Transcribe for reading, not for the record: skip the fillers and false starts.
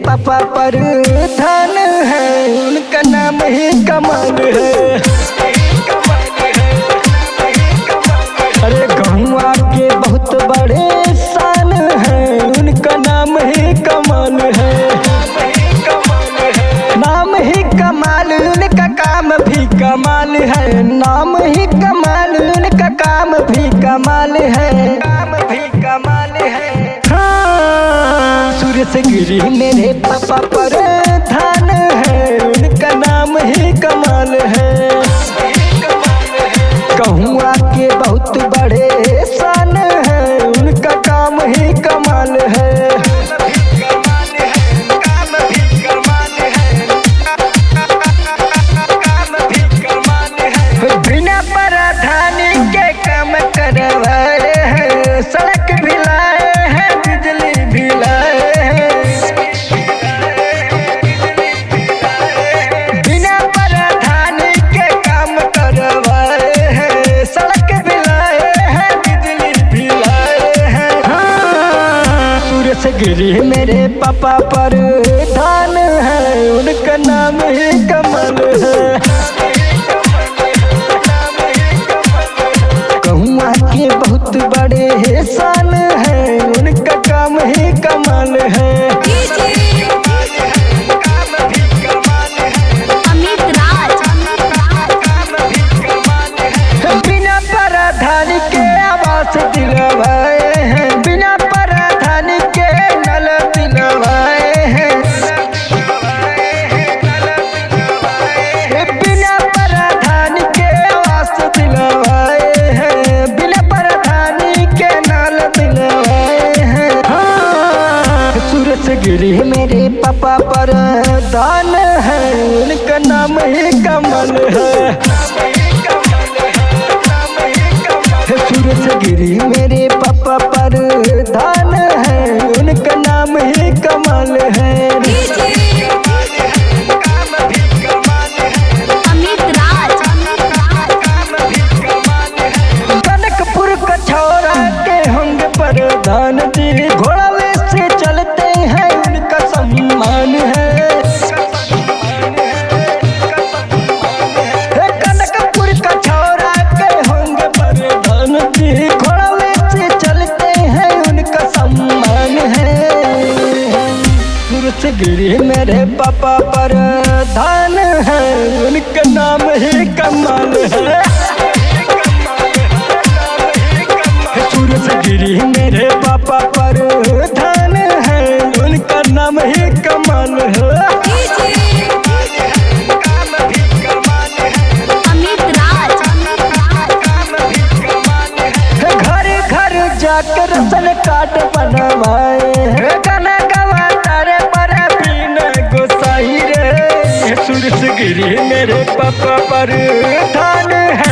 पापा पर धन है, उनका नाम ही कमाल है। अरे गहुआ के बहुत बड़े शान है, उनका नाम ही कमाल है। नाम ही कमाल, उनका काम भी कमाल है। नाम ही कमाल, उनका काम भी कमाल है। काम भी कमाल है। हाँ, सूरज गिरी मेरे पापा पर धन है, उनका नाम ही कमाल है। गहुआ के बहुत बड़े शान है, उनका काम ही कमाल है। बिना प्रधानी के काम करवाए हैं, सड़क भी लाए हैं, बिजली भी लाए हैं। बिना प्रधानी के काम करवाए हैं, सड़क भी लाए हैं, बिजली भी लाए हैं। हाँ, सूरज गिरी मेरे पापा पर धन है, उनका नाम ही कमल है। गहुआ के बहुत बड़े शान है, उनका काम ही कमाल है। अमित राज। बिना प्रधानी के आवास दिलवाए हैं, बिना प्रधानी के नल दिलवाए हैं। बिना प्रधानी के आवास दिलवाए हैं, बिना प्रधानी के नल दिलवाए हैं। हाँ, सूरज गिरी मेरे पापा पर धन है, उनका नाम ही कमल है। सूरज गिरी मेरे पापा पर धन है, उनका नाम ही कमल है। अमित राज। कनकपुर कछौरा के होंग प्रधान जी, घोड़ावे से चलते हैं, उनका सम्मान है। कनकपुर कछौरा के होंग प्रधान जी, घोड़ावे से चलते हैं, उनका सम्मान है। सूरज गिरी मेरे पापा पर धन है, उनका नाम ही कमाल है। सूरज गिरी मेरे पापा पर धन है, उनका नाम ही कमाल है। अमित राज। घर घर जाकर सन काट बनवाए हैं, गाना गवाता रे पर बीन गोसाई रे। सूरज गिरी मेरे पापा पर धन है,